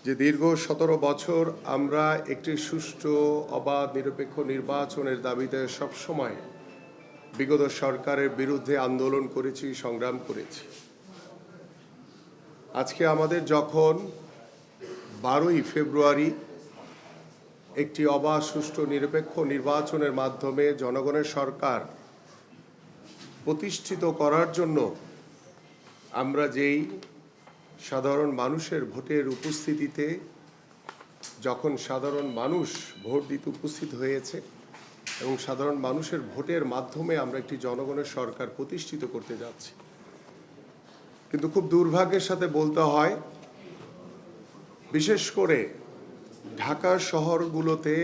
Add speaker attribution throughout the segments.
Speaker 1: যে দীর্ঘ ১৭ বছর আমরা একটি সুষ্ঠু অবাধ নিরপেক্ষ নির্বাচনের দাবিতে সবসময় বিগত সরকারের বিরুদ্ধে আন্দোলন করেছি, সংগ্রাম করেছি। আজকে আমাদের যখন ১২ই ফেব্রুয়ারি একটি অবাধ সুষ্ঠু নিরপেক্ষ নির্বাচনের মাধ্যমে জনগণের সরকার প্রতিষ্ঠিত করার জন্য আমরা যেই সাধারণ মানুষের ভোটের উপস্থিতিতে যখন সাধারণ মানুষ ভোট দিতে উপস্থিত হয়েছে এবং সাধারণ মানুষের ভোটের মাধ্যমে আমরা একটি জনগণের সরকার প্রতিষ্ঠিত করতে যাচ্ছি, কিন্তু খুব দুর্ভাগ্যের সাথে বলতে হয়, বিশেষ করে ঢাকা শহরগুলোতে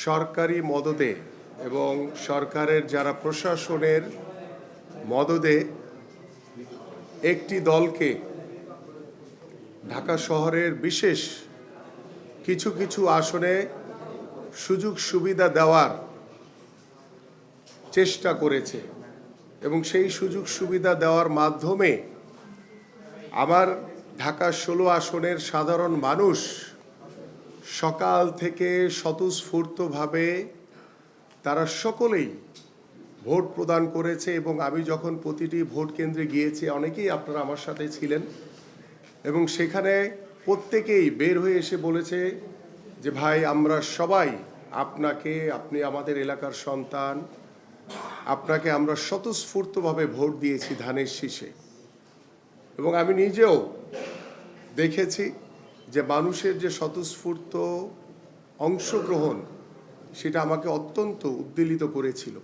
Speaker 1: সরকারি মদদে এবং সরকারের যারা প্রশাসনের মদদে একটি দলকে ঢাকা শহরের বিশেষ কিছু কিছু আসনে সুযোগ সুবিধা দেওয়ার চেষ্টা করেছে এবং সেই সুযোগ সুবিধা দেওয়ার মাধ্যমে আমার ঢাকা ১৬ আসনের সাধারণ মানুষ সকাল থেকে স্বতঃস্ফূর্তভাবে তারা সকলেই ভোট প্রদান করেছে এবং আমি যখন প্রতিটি ভোট কেন্দ্রে গিয়েছি, অনেকেই আপনারা আমার সাথে ছিলেন এবং সেখানে প্রত্যেকেই বের হয়ে এসে বলেছে যে ভাই, আমরা সবাই আপনি আমাদের এলাকার সন্তান, আপনাকে আমরা স্বতঃস্ফূর্তভাবে ভোট দিয়েছি ধানের শীষে। এবং আমি নিজেও দেখেছি যে মানুষের যে স্বতঃস্ফূর্ত অংশগ্রহণ, সেটা আমাকে অত্যন্ত উদ্বেলিত করেছিল।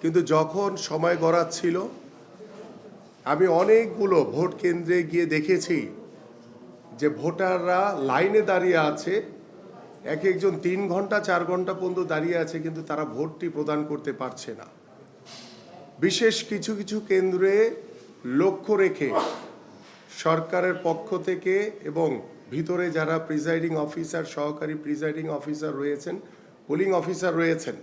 Speaker 1: কিন্তু যখন সময় গড়াচ্ছিল, আমি অনেকগুলো ভোট কেন্দ্রে গিয়ে দেখেছি যে ভোটাররা লাইনে দাঁড়িয়ে আছে, এক একজন ৩ ঘন্টা ৪ ঘন্টা পর্যন্ত দাঁড়িয়ে আছে, কিন্তু তারা ভোটটি প্রদান করতে পারছে না। বিশেষ কিছু কিছু কেন্দ্রে লক্ষ্য রেখে সরকারের পক্ষ থেকে এবং ভিতরে যারা প্রিজাইডিং অফিসার, সহকারী প্রিজাইডিং অফিসার রয়েছেন, পোলিং অফিসার রয়েছেন,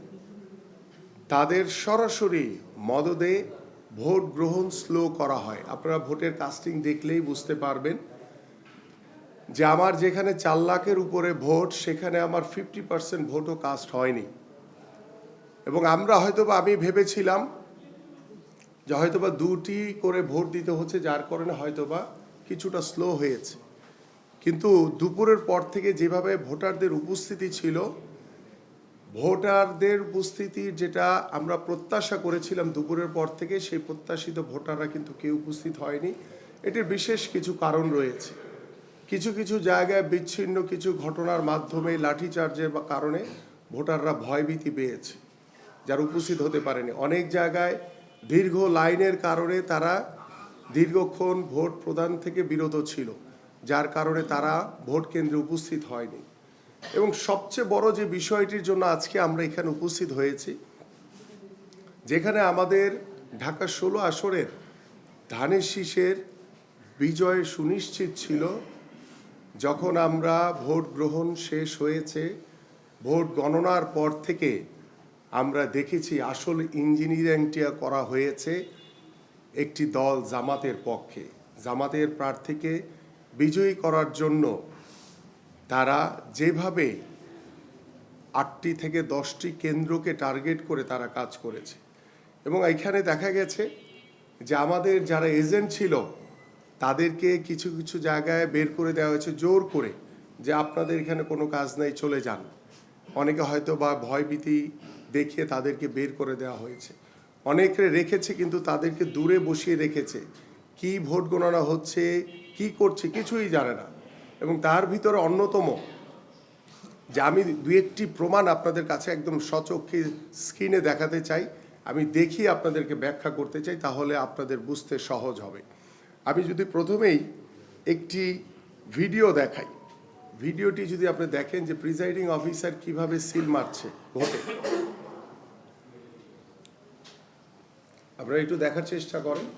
Speaker 1: তাদের সরাসরি মদদে ভোট গ্রহণ স্লো করা হয়। আপনারা ভোটের কাস্টিং দেখলেই বুঝতে পারবেন যে আমার যেখানে ৪ লাখের উপরে ভোট, সেখানে আমার 50% ভোটও কাস্ট হয়নি। এবং আমি ভেবেছিলাম যে হয়তোবা 2টি করে ভোট দিতে হচ্ছে, যার কারণে হয়তোবা কিছুটা স্লো হয়েছে। কিন্তু দুপুরের পর থেকে যেভাবে ভোটারদের উপস্থিতি ছিল, ভোটারদের উপস্থিতির যেটা আমরা প্রত্যাশা করেছিলাম দুপুরের পর থেকে, সেই প্রত্যাশিত ভোটাররা কিন্তু কেউ উপস্থিত হয়নি। এটির বিশেষ কিছু কারণ রয়েছে। কিছু কিছু জায়গায় বিচ্ছিন্ন কিছু ঘটনার মাধ্যমে লাঠিচার্জের কারণে ভোটাররা ভয়ভীতি পেয়েছে, যারা উপস্থিত হতে পারেনি। অনেক জায়গায় দীর্ঘ লাইনের কারণে তারা দীর্ঘক্ষণ ভোট প্রদান থেকে বিরত ছিল, যার কারণে তারা ভোট কেন্দ্রে উপস্থিত হয়নি। এবং সবচেয়ে বড় যে বিষয়টির জন্য আজকে আমরা এখানে উপস্থিত হয়েছি, যেখানে আমাদের ঢাকা ১৬ আসনের ধানের শীষের বিজয় সুনিশ্চিত ছিল, যখন আমরা ভোট গ্রহণ শেষ হয়েছে, ভোট গণনার পর থেকে আমরা দেখেছি আসল ইঞ্জিনিয়ারিংটা করা হয়েছে একটি দল জামাতের পক্ষে। জামাতের প্রার্থীকে বিজয়ী করার জন্য তারা যেভাবে 8টি থেকে 10টি কেন্দ্রকে টার্গেট করে তারা কাজ করেছে। এবং এখানে দেখা গেছে যে আমাদের যারা এজেন্ট ছিল, তাদেরকে কিছু কিছু জায়গায় বের করে দেওয়া হয়েছে জোর করে, যে আপনাদের এখানে কোনো কাজ নেই, চলে যান। অনেকে হয়তো বা ভয়ভীতি দেখিয়ে তাদেরকে বের করে দেওয়া হয়েছে। অনেকে রেখেছে, কিন্তু তাদেরকে দূরে বসিয়ে রেখেছে, কি ভোট গণনা হচ্ছে, কি করছে কিছুই জানে না। এবং তার ভিতরে অন্যতম যে আমি 2-1টি প্রমাণ আপনাদের কাছে একদম সচক্ষে স্ক্রিনে দেখাতে চাই, আমি দেখিয়ে আপনাদেরকে ব্যাখ্যা করতে চাই, তাহলে আপনাদের বুঝতে সহজ হবে। আমি যদি প্রথমেই একটি ভিডিও দেখাই, ভিডিওটি যদি আপনি দেখেন যে প্রিজাইডিং অফিসার কিভাবে সিল মারছে ভোটে, আপনারা একটু দেখার চেষ্টা করেন।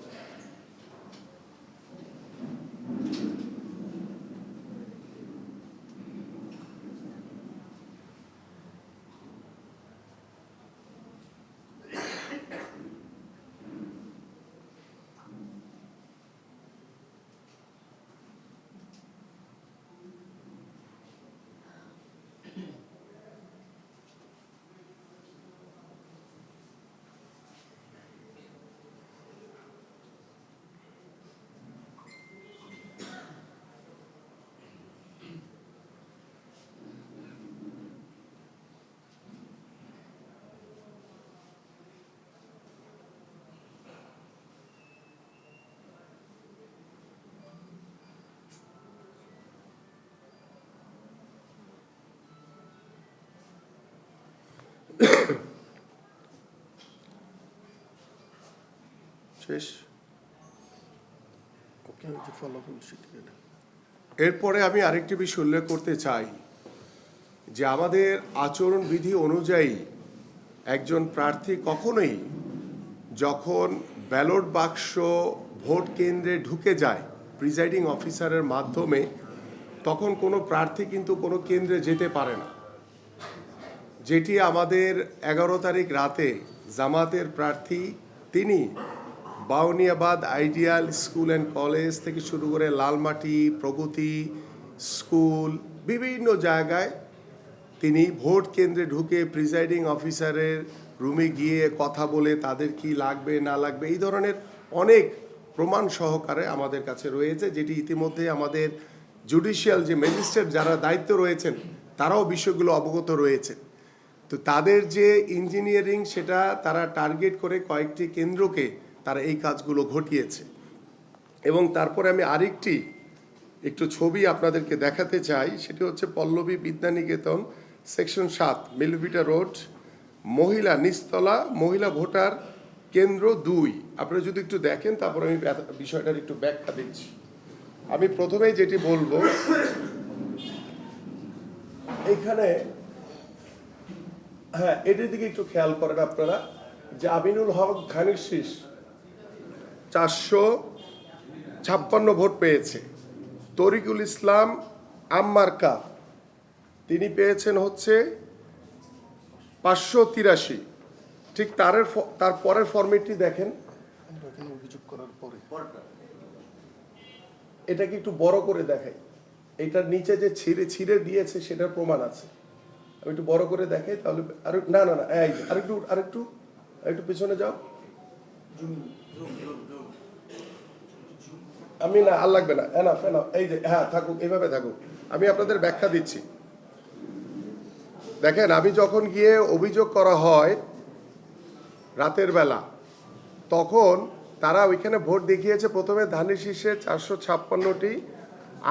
Speaker 2: শেষ। ওকে, ফলাফল sheet এটা।
Speaker 1: এরপরে আমি আরেকটি বিষয় উল্লেখ করতে চাই যে আমাদের আচরণবিধি অনুযায়ী একজন প্রার্থী কখনোই যখন ব্যালট বাক্স ভোট কেন্দ্রে ঢুকে যায় প্রিজাইডিং অফিসারের মাধ্যমে, তখন কোনো প্রার্থী কিন্তু কোনো কেন্দ্রে যেতে পারে না। যেটি আমাদের 11 তারিখ রাতে জামাতের প্রার্থী তিনি Bauniabad ideal school and college থেকে শুরু করে লালমাটি, প্রগতি স্কুল, বিভিন্ন জায়গায় তিনি ভোট কেন্দ্রে ঢুকে প্রিজাইডিং অফিসারের রুমে গিয়ে কথা বলে তাদের কি লাগবে না লাগবে এই ধরনের অনেক প্রমাণ সহকারে আমাদের কাছে রয়েছে, যেটি ইতিমধ্যে আমাদের জুডিশিয়াল যে ম্যাজিস্ট্রেট যারা দায়িত্ব রয়েছেন তারাও বিষয়গুলো অবগত রয়েছে। তো তাদের যে ইঞ্জিনিয়ারিং সেটা তারা টার্গেট করে কয়েকটি কেন্দ্রকে তারা এই কাজগুলো ঘটিয়েছে। এবং তারপরে আমি আরেকটি একটু ছবি আপনাদেরকে দেখাতে চাই, সেটি হচ্ছে পল্লবী বিদ্যানিকেতন সেকশন 7 মিলভিটা রোড, মহিলা নিচতলা, মহিলা ভোটার কেন্দ্র 2। আপনারা যদি একটু দেখেন তারপর আমি বিষয়টার একটু ব্যাখ্যা দিচ্ছি। আমি প্রথমেই যেটি বলবো, এইখানে হ্যাঁ এটির দিকে একটু খেয়াল করেন আপনারা যে আমিনুল হক ধানের শীষ 456 ভোট পেয়েছে। তরিকুল ইসলাম আম্মার্কা তিনি পেয়েছেন হচ্ছে 583। ঠিক তার পরের ফরম্যাটটি দেখেন,
Speaker 2: অভিযোগ করার পরে
Speaker 1: এটাকে একটু বড় করে দেখাই। এটার নিচে যে ছিঁড়ে ছিঁড়ে দিয়েছে সেটার প্রমাণ আছে। আমি একটু বড় করে দেখাই তাহলে আর না না না এই আরেকটু পিছনে যাও। আমি না আর লাগবে না, এনাফ এনাফ, এই যে হ্যাঁ থাকুক, এইভাবে থাকুক। আমি আপনাদের ব্যাখ্যা দিচ্ছি। দেখেন, আমি যখন গিয়ে অভিযোগ করা হয় রাতের বেলা, তখন তারা ওইখানে ভোট দেখিয়েছে প্রথমে ধানের শীষে 456টি,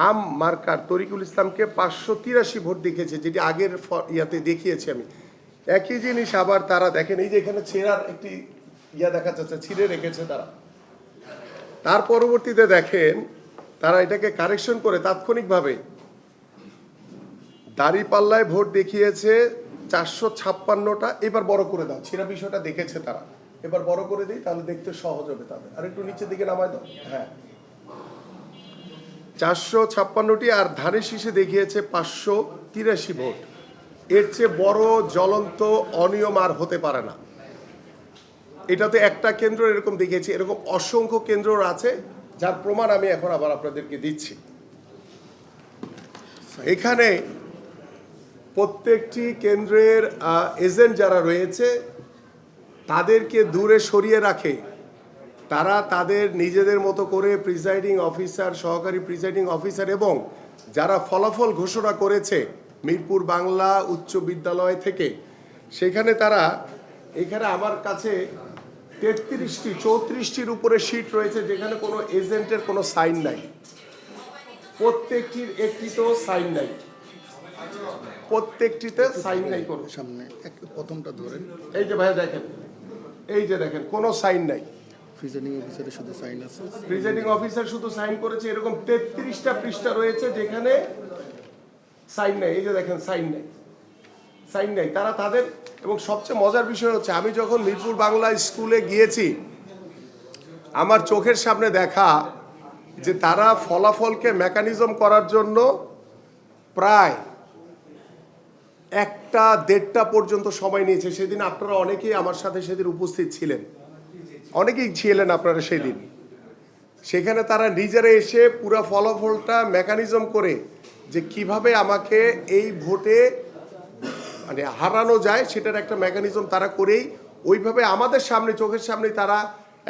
Speaker 1: আম মার্কার তরিকুল ইসলামকে 583 ভোট দেখিয়েছে, যেটি আগের ইয়াতে দেখিয়েছি আমি। একই জিনিস আবার তারা দেখেন, এই যে এখানে ছেঁড়ার একটি ইয়া দেখা যাচ্ছে, ছিঁড়ে রেখেছে তারা। তার পরবর্তীতে দেখেন তারা এটাকে কারেকশন করে তাৎক্ষণিকভাবে দাঁড়িপাল্লায় ভোট দেখিয়েছে 456টা। এবার বড় করে দাও, ছেঁড়া বিষয়টা দেখেছে তারা, এবার বড় করে দিই তাহলে দেখতে সহজ হবে তাদের। আর একটু নিচের দিকে নামায় দাও, হ্যাঁ 456টি, আর ধানের শীষে দেখিয়েছে 583 ভোট। এর চেয়ে বড় জ্বলন্ত অনিয়ম আর হতে পারে না। এটা তো একটা কেন্দ্র এরকম দেখিয়েছে, এরকম অসংখ্য কেন্দ্র আছে যার প্রমাণ আমি এখন আবার আপনাদেরকে দিচ্ছি। এখানে প্রত্যেকটি কেন্দ্রের এজেন্ট যারা রয়েছে তাদেরকে দূরে সরিয়ে রাখে, তারা তাদের নিজেদের মতো করে প্রিজাইডিং অফিসার, সহকারী প্রিজাইডিং অফিসার এবং যারা ফলাফল ঘোষণা করেছে মিরপুর বাংলা উচ্চ বিদ্যালয় থেকে, সেখানে তারা, এখানে আমার কাছে 34টির উপরে শিট রয়েছে যেখানে কোনো এজেন্টের কোনো সাইন নাই, প্রত্যেকটির একটি তো সাইন নাই, প্রত্যেকটিতে সাইন নাই। কোনো
Speaker 2: সামনে প্রথমটা ধরেন,
Speaker 1: এই যে ভাইয়া দেখেন, এই যে দেখেন কোনো সাইন নাই।
Speaker 2: প্রিজাইডিং অফিসারের শুধু সাইন আছে,
Speaker 1: প্রিজাইডিং অফিসার শুধু সাইন করেছে। এরকম 33টা পৃষ্ঠা রয়েছে যেখানে সাইন নাই। এই যে দেখেন সাইন নাই, সাইন নাই। তারা তাদের, এবং সবচেয়ে মজার বিষয় হচ্ছে আমি যখন মিরপুর বাংলা স্কুলে গিয়েছি আমার চোখের সামনে দেখা যে তারা ফলাফলকে মেকানিজম করার জন্য প্রায় 1টা-1.5টা পর্যন্ত সময় নিয়েছে। সেদিন আপনারা অনেকেই আমার সাথে সেদিন উপস্থিত ছিলেন, অনেকেই ছিলেন আপনারা সেদিন। সেখানে তারা নিজেরা এসে পুরো ফলাফলটা মেকানিজম করে যে কিভাবে আমাকে এই ভোটে মানে হারানো যায় সেটার একটা মেকানিজম তারা করেই ওইভাবে আমাদের সামনে, চোখের সামনে তারা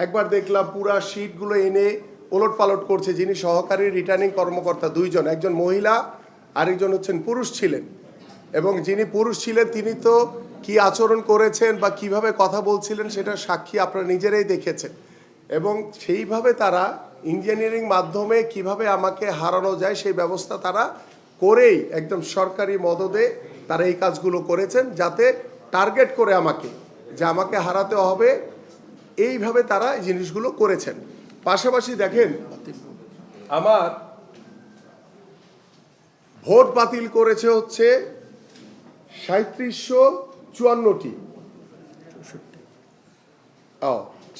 Speaker 1: একবার দেখলাম পুরা শিটগুলো এনে ওলট পালট করছে। যিনি সহকারী রিটার্নিং কর্মকর্তা দুইজন, একজন মহিলা আরেকজন হচ্ছেন পুরুষ ছিলেন, এবং যিনি পুরুষ ছিলেন তিনি তো কি আচরণ করেছেন বা কিভাবে কথা বলছিলেন সেটা সাক্ষী আপনারা নিজেরাই দেখেছেন। এবং সেইভাবে তারা ইঞ্জিনিয়ারিং মাধ্যমে কিভাবে আমাকে হারানো যায় সেই ব্যবস্থা তারা করেই একদম সরকারি মদদে তারা এই কাজগুলো করেছেন, যাতে টার্গেট করে আমাকে, যে আমাকে হারাতে হবে এইভাবে তারা এই জিনিসগুলো করেছেন। পাশাপাশি দেখেন আমার ভোট বাতিল করেছে হচ্ছে 3754টি,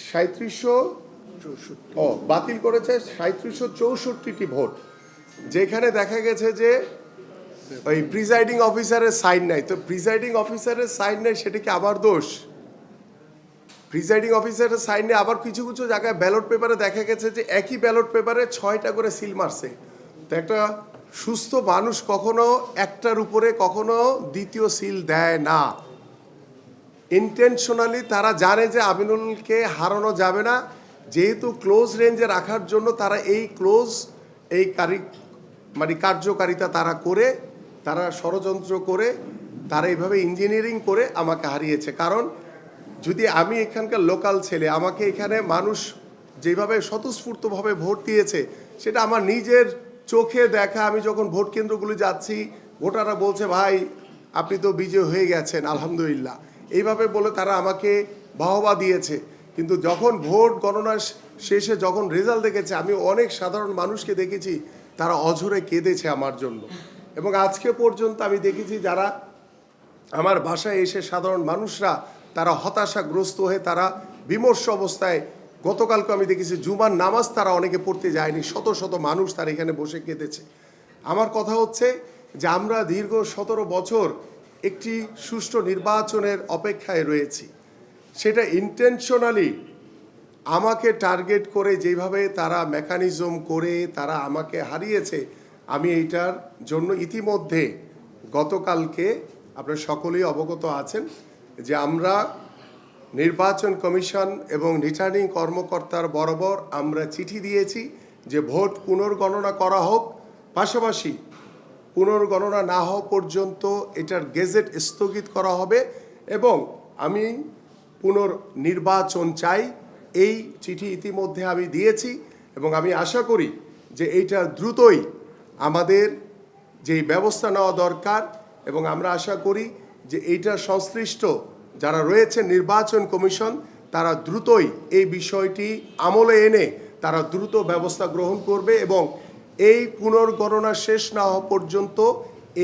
Speaker 1: 3764 বাতিল করেছে 3764টি ভোট, যেখানে দেখা গেছে যে ওই প্রিজাইডিং অফিসারের সাইন নাই। তো প্রিজাইডিং অফিসারের সাইন নাই, সেটা কি আবার দোষ? প্রিজাইডিং অফিসারের সাইন নেই, আবার কিছু কিছু জায়গায় ব্যালট পেপারে দেখা গেছে যে একই ব্যালট পেপারে 6টা করে সিল মারছে। তো একটা সুস্থ মানুষ কখনো একটার উপরে কখনো দ্বিতীয় সিল দেয় না। ইন্টেনশনালি তারা জানে যে আমিনুলকে হারানো যাবে না, যেহেতু ক্লোজ রেঞ্জে রাখার জন্য তারা এই কার্যকারিতা তারা করে, তারা ষড়যন্ত্র করে, তারা এইভাবে ইঞ্জিনিয়ারিং করে আমাকে হারিয়েছে। কারণ যদি আমি এখানকার লোকাল ছেলে, আমাকে এখানে মানুষ যেভাবে স্বতঃস্ফূর্তভাবে ভোট দিয়েছে সেটা আমার নিজের চোখে দেখা। আমি যখন ভোট কেন্দ্রগুলি যাচ্ছি, ভোটাররা বলছে ভাই আপনি তো বিজয় হয়ে গেছেন আলহামদুলিল্লাহ, এইভাবে বলে তারা আমাকে বাহবা দিয়েছে। কিন্তু যখন ভোট গণনা শেষে যখন রেজাল্ট দেখেছে, আমি অনেক সাধারণ মানুষকে দেখেছি তারা অঝরে কেঁদেছে আমার জন্য। এবং আজকে পর্যন্ত আমি দেখেছি যারা আমার বাসায় এসে সাধারণ মানুষরা তারা হতাশাগ্রস্ত হয়ে তারা বিমর্ষ অবস্থায়, গতকালকে আমি দেখেছি জুমার নামাজ তারা অনেকে পড়তে যায়নি, শত শত মানুষ তারা এখানে বসে কেঁদেছে। আমার কথা হচ্ছে যে আমরা দীর্ঘ 17 বছর একটি সুষ্ঠু নির্বাচনের অপেক্ষায় রয়েছি। সেটা ইন্টেনশনালি আমাকে টার্গেট করে যেভাবে তারা মেকানিজম করে তারা আমাকে হারিয়েছে, আমি এইটার জন্য ইতিমধ্যে গতকালকে আপনারা সকলেই অবগত আছেন যে আমরা নির্বাচন কমিশন এবং রিটার্নিং কর্মকর্তার বরাবর আমরা চিঠি দিয়েছি যে ভোট পুনর্গণনা করা হোক, পাশাপাশি পুনর্গণনা না হওয়া পর্যন্ত এটার গেজেট স্থগিত করা হবে এবং আমি পুনর্নির্বাচন চাই। এই চিঠি ইতিমধ্যে আমি দিয়েছি এবং আমি আশা করি যে এইটা দ্রুতই আমাদের যেই ব্যবস্থা নেওয়া দরকার, এবং আমরা আশা করি যে এইটা সংশ্লিষ্ট যারা রয়েছে নির্বাচন কমিশন তারা দ্রুতই এই বিষয়টি আমলে এনে তারা দ্রুত ব্যবস্থা গ্রহণ করবে এবং এই পুনর্গণনা শেষ না হওয়া পর্যন্ত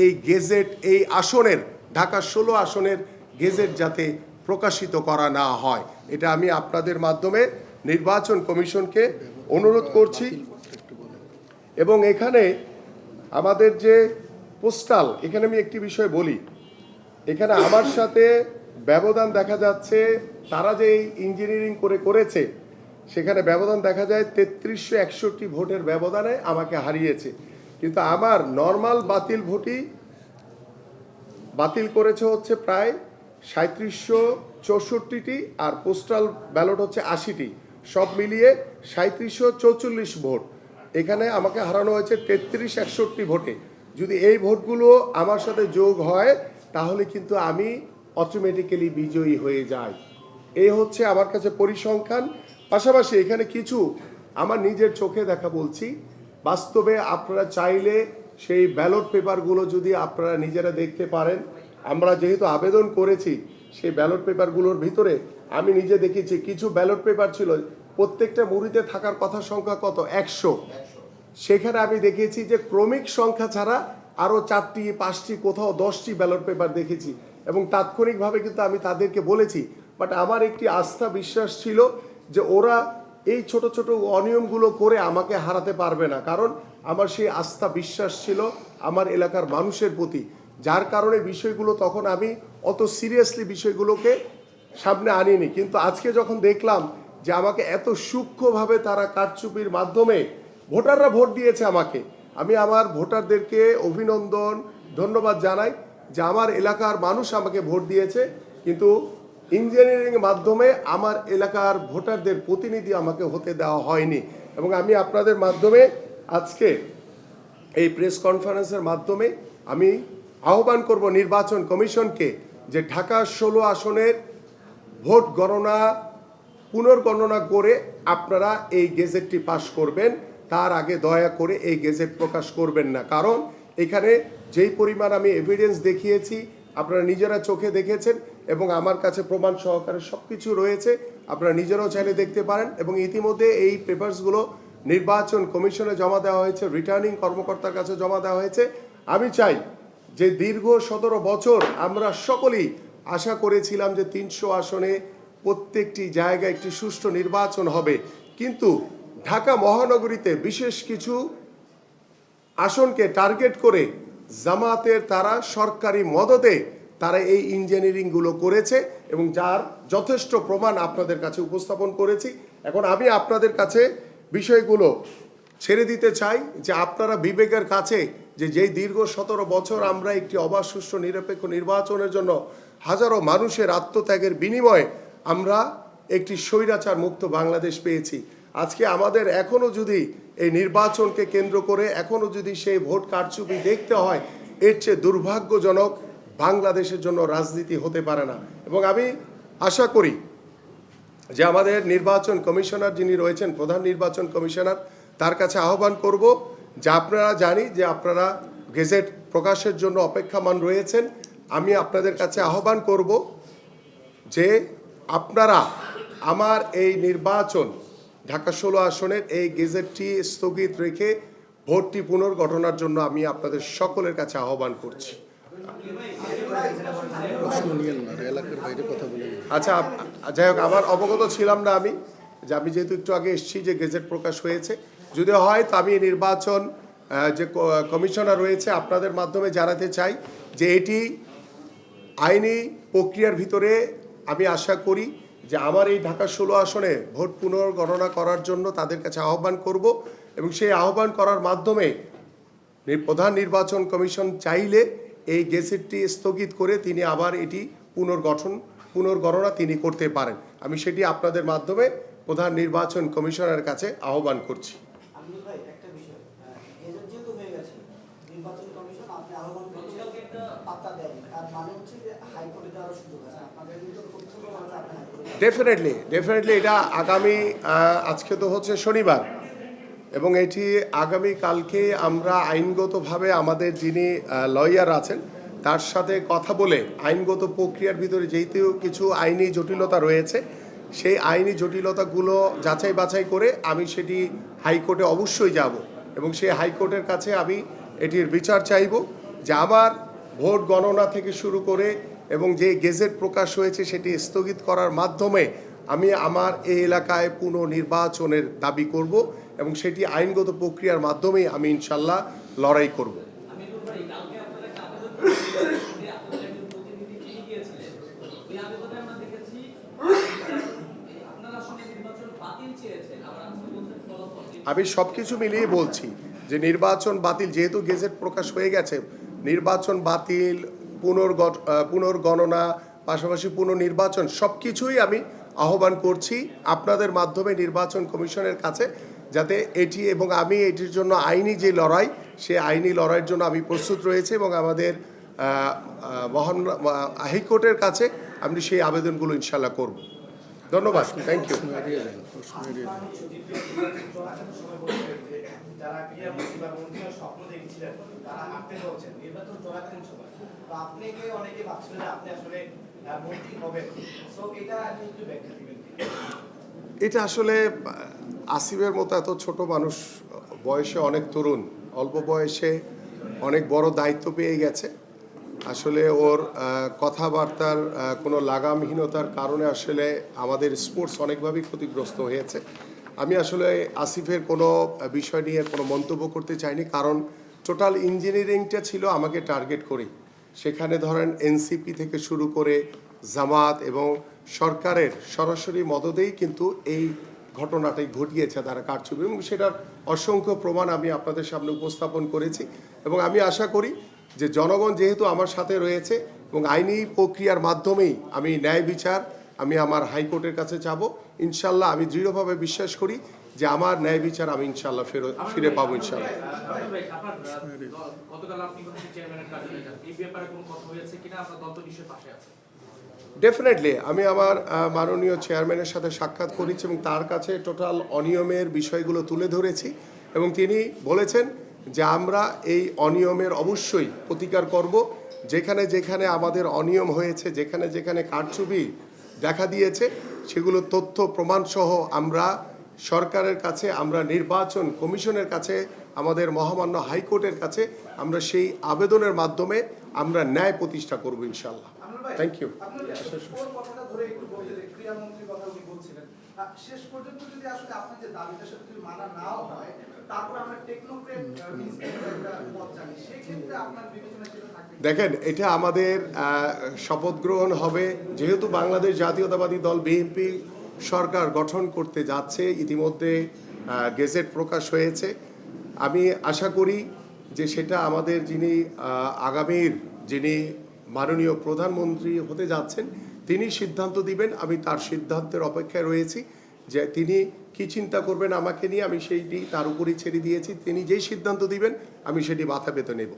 Speaker 1: এই গেজেট, এই আসনের ঢাকা 16 আসনের গেজেট যাতে প্রকাশিত করা না হয়, এটা আমি আপনাদের মাধ্যমে নির্বাচন কমিশনকে অনুরোধ করছি। এবং এখানে আমাদের যে পোস্টাল, এখানে আমি একটি বিষয় বলি, এখানে আমার সাথে ব্যবধান দেখা যাচ্ছে, তারা যে ইঞ্জিনিয়ারিং করেছে সেখানে ব্যবধান দেখা যায় 3361 ভোটের ব্যবধানে আমাকে হারিয়েছে। কিন্তু আমার নর্মাল বাতিল ভোটই বাতিল করেছে হচ্ছে প্রায় 3764টি আর পোস্টাল ব্যালট হচ্ছে 80টি, সব মিলিয়ে 3744 ভোট। এখানে আমাকে হারানো হয়েছে 3361 ভোটে। যদি এই ভোটগুলো আমার সাথে যোগ হয় তাহলে কিন্তু আমি অটোমেটিক্যালি বিজয়ী হয়ে যাই। এই হচ্ছে আমার কাছে পরিসংখ্যান। পাশাপাশি এখানে কিছু আমার নিজের চোখে দেখা বলছি, বাস্তবে আপনারা চাইলে সেই ব্যালট পেপারগুলো যদি আপনারা নিজেরা দেখতে পারেন, আমরা যেহেতু আবেদন করেছি সেই ব্যালট পেপারগুলোর ভিতরে আমি নিজে দেখেছি কিছু ব্যালট পেপার ছিল প্রত্যেকটা মুড়িতে থাকার কথা সংখ্যা কত 100, সেখানে আমি দেখেছি যে ক্রমিক সংখ্যা ছাড়া আরও 4টি 5টি কোথাও 10টি ব্যালট পেপার দেখেছি এবং তাৎক্ষণিকভাবে কিন্তু আমি তাদেরকে বলেছি। বাট আমার একটি আস্থা বিশ্বাস ছিল যে ওরা এই ছোট ছোট অনিয়মগুলো করে আমাকে হারাতে পারবে না, কারণ আমার সেই আস্থা বিশ্বাস ছিল আমার এলাকার মানুষের প্রতি, যার কারণে বিষয়গুলো তখন আমি অত সিরিয়াসলি বিষয়গুলোকে সামনে আনিনি। কিন্তু আজকে যখন দেখলাম যে আমাকে এত সূক্ষ্মভাবে তারা কারচুপির মাধ্যমে ভোটাররা ভোট দিয়েছে আমাকে, আমি আমার ভোটারদেরকে অভিনন্দন ধন্যবাদ জানাই যে আমার এলাকার মানুষ আমাকে ভোট দিয়েছে, কিন্তু ইঞ্জিনিয়ারিং মাধ্যমে আমার এলাকার ভোটারদের প্রতিনিধি আমাকে হতে দেওয়া হয়নি। এবং আমি আপনাদের মাধ্যমে আজকে এই প্রেস কনফারেন্সের মাধ্যমে আমি আহ্বান করব নির্বাচন কমিশনকে যে ঢাকা 16 আসনের ভোট গণনা পুনর্গণনা করে আপনারা এই গেজেটটি পাশ করবেন, তার আগে দয়া করে এই গেজেট প্রকাশ করবেন না। কারণ এখানে যেই পরিমাণ আমি এভিডেন্স দেখিয়েছি আপনারা নিজেরা চোখে দেখেছেন এবং আমার কাছে প্রমাণ সহকারে সব কিছু রয়েছে। আপনারা নিজেরাও চাইলে দেখতে পারেন। এবং ইতিমধ্যে এই পেপারসগুলো নির্বাচন কমিশনে জমা দেওয়া হয়েছে, রিটার্নিং কর্মকর্তার কাছে জমা দেওয়া হয়েছে। আমি চাই যে দীর্ঘ 17 বছর আমরা সকলেই আশা করেছিলাম যে 300 আসনে প্রত্যেকটি জায়গায় একটি সুষ্ঠু নির্বাচন হবে, কিন্তু ঢাকা মহানগরীতে বিশেষ কিছু আসনকে টার্গেট করে জামাতের তারা সরকারি মদতে তারা এই ইঞ্জিনিয়ারিংগুলো করেছে এবং যার যথেষ্ট প্রমাণ আপনাদের কাছে উপস্থাপন করেছি। এখন আমি আপনাদের কাছে বিষয়গুলো ছেড়ে দিতে চাই যে আপনারা বিবেকের কাছে যে যেই দীর্ঘ 17 বছর আমরা একটি অবাধ সুষ্ঠু নিরপেক্ষ নির্বাচনের জন্য হাজারো মানুষের আত্মত্যাগের বিনিময়ে আমরা একটি স্বৈরাচার মুক্ত বাংলাদেশ পেয়েছি। আজকে আমাদের এখনও যদি এই নির্বাচনকে কেন্দ্র করে এখনও যদি সেই ভোট কারচুপি দেখতে হয়, এর চেয়ে দুর্ভাগ্যজনক বাংলাদেশের জন্য রাজনীতি হতে পারে না। এবং আমি আশা করি যে আমাদের নির্বাচন কমিশনার যিনি রয়েছেন, প্রধান নির্বাচন কমিশনার, তার কাছে আহ্বান করব যে আপনারা জানি যে আপনারা গেজেট প্রকাশের জন্য অপেক্ষামান রয়েছেন। আমি আপনাদের কাছে আহ্বান করব যে আপনারা আমার এই নির্বাচন ঢাকা 16 আসনের এই গেজেটটি স্থগিত রেখে ভোটটি পুনর্গঠনের জন্য আমি আপনাদের সকলের কাছে আহ্বান করছি।
Speaker 2: প্রশ্ন নিয়েন না, এলাকার বাইরে কথা বলেন।
Speaker 1: আচ্ছা, যাই হোক, আমার অবগত ছিলাম না আমি যেহেতু একটু আগে এসেছি যে গেজেট প্রকাশ হয়েছে, যদি হয় তো আমি নির্বাচন যে কমিশনার রয়েছে আপনাদের মাধ্যমে জানাতে চাই যে এটি আইনি প্রক্রিয়ার ভিতরে আমি আশা করি যে আমার এই ঢাকা 16 আসনে ভোট পুনর্গণনা করার জন্য তাদের কাছে আহ্বান করব এবং সেই আহ্বান করার মাধ্যমে প্রধান নির্বাচন কমিশন চাইলে এই গেজেটটি স্থগিত করে তিনি আবার এটি পুনর্গণনা তিনি করতে পারেন। আমি সেটি আপনাদের মাধ্যমে প্রধান নির্বাচন কমিশনারের কাছে আহ্বান করছি। ডেফিনেটলি এটা আগামী আজকে তো হচ্ছে শনিবার এবং এটি আগামী কালকে আমরা আইনগতভাবে আমাদের যিনি লয়ার আছেন তার সাথে কথা বলে আইনগত প্রক্রিয়ার ভিতরে যেহেতু কিছু আইনি জটিলতা রয়েছে, সেই আইনি জটিলতাগুলো যাচাই বাছাই করে আমি সেটি হাইকোর্টে অবশ্যই যাব এবং সেই হাইকোর্টের কাছে আমি এটির বিচার চাইব যে আমার ভোট গণনা থেকে শুরু করে এবং যে গেজেট প্রকাশ হয়েছে সেটি স্থগিত করার মাধ্যমে আমি আমার এই এলাকায় পুনর্নির্বাচনের দাবি করব এবং সেটি আইনগত প্রক্রিয়ার মাধ্যমেই আমি ইনশাল্লাহ লড়াই করব। আমি সব কিছু মিলিয়ে বলছি যে নির্বাচন বাতিল, যেহেতু গেজেট প্রকাশ হয়ে গেছে, নির্বাচন বাতিল, পুনর্গণনা, পাশাপাশি পুনর্নির্বাচন সব কিছুই আমি আহ্বান করছি আপনাদের মাধ্যমে নির্বাচন কমিশনের কাছে, যাতে এটি এবং আমি এটির জন্য আইনি যে লড়াই, সেই আইনি লড়াইয়ের জন্য আমি প্রস্তুত রয়েছে এবং আমাদের হাইকোর্টের কাছে আমি সেই আবেদনগুলো ইনশাল্লাহ করব। ধন্যবাদ, থ্যাংক ইউ।
Speaker 3: যারা ক্রীড়ামন্ত্রী বা মন্ত্রীর স্বপ্ন দেখেছিলেন তারা আপনি বলছেন নির্বাচন চলাকালীন সময় তো আপনাকে অনেকে ভাবছিলেন আপনি আসলে মন্ত্রী হবেন, সো এটা আপনি একটু ব্যাখ্যা দিবেন।
Speaker 1: এটা আসলে আসিফের মতো এত ছোট মানুষ, বয়সে অনেক তরুণ, অল্প বয়সে অনেক বড় দায়িত্ব পেয়ে গেছে। আসলে ওর কথাবার্তার কোনো লাগামহীনতার কারণে আসলে আমাদের স্পোর্টস অনেকভাবেই ক্ষতিগ্রস্ত হয়েছে। আমি আসলে আসিফের কোনো বিষয় নিয়ে কোনো মন্তব্য করতে চাইনি, কারণ টোটাল ইঞ্জিনিয়ারিংটা ছিল আমাকে টার্গেট করে। সেখানে ধরেন এনসিপি থেকে শুরু করে জামাত এবং সরকারের সরাসরি মদতেই কিন্তু এই ঘটনাটাই ঘটিয়েছে তারা কারচুপি, এবং সেটার অসংখ্য প্রমাণ আমি আপনাদের সামনে উপস্থাপন করেছি। এবং আমি আশা করি যে জনগণ যেহেতু আমার সাথে রয়েছে এবং আইনি প্রক্রিয়ার মাধ্যমেই আমি ন্যায় বিচার আমি আমার হাইকোর্টের কাছে যাব, ইনশাল্লাহ আমি দৃঢ়ভাবে বিশ্বাস করি যে আমার ন্যায় বিচার আমি ইনশাল্লাহ ফিরে পাবো ইনশাল্লাহ। ডেফিনেটলি আমি আমার মাননীয় চেয়ারম্যানের সাথে সাক্ষাৎ করেছি এবং তার কাছে টোটাল অনিয়মের বিষয়গুলো তুলে ধরেছি এবং তিনি বলেছেন যে আমরা এই অনিয়মের অবশ্যই প্রতিকার করব। যেখানে যেখানে আমাদের অনিয়ম হয়েছে, যেখানে যেখানে কারচুপি দেখা দিয়েছে, সেগুলো তথ্য প্রমাণ সহ আমরা সরকারের কাছে, আমরা নির্বাচন কমিশনের কাছে, আমাদের মহামান্য হাইকোর্টের কাছে আমরা সেই আবেদনের মাধ্যমে আমরা ন্যায় প্রতিষ্ঠা করব ইনশাল্লাহ। Thank you.
Speaker 4: ওর কথাটা ধরে একটু বলতে চাই, ক্রীড়ামন্ত্রীর কথা উনি বলছিলেন। শেষ পর্যন্ত যদি আসলে আপনার যে দাবিটা সেটা যদি মানা নাও হয়, তারপর আমরা টেকনোক্রেট একটা পথ জানি, সেক্ষেত্রে আপনার বিবেচনা সেটা থাকবে?
Speaker 1: দেখেন, এটা আমাদের শপথ গ্রহণ হবে, যেহেতু বাংলাদেশ জাতীয়তাবাদী দল বিএনপি সরকার গঠন করতে যাচ্ছে, ইতিমধ্যে গেজেট প্রকাশ হয়েছে। আমি আশা করি যে সেটা আমাদের যিনি আগামীর যিনি মাননীয় প্রধানমন্ত্রী হতে যাচ্ছেন তিনি সিদ্ধান্ত দিবেন। আমি তার সিদ্ধান্তের অপেক্ষায় রয়েছি, যে তিনি কি চিন্তা করবেন আমাকে নিয়ে, আমি সেইটি তার উপরই ছেড়ে দিয়েছি। তিনি যেই সিদ্ধান্ত দিবেন আমি সেটি মাথা পেতে নেব।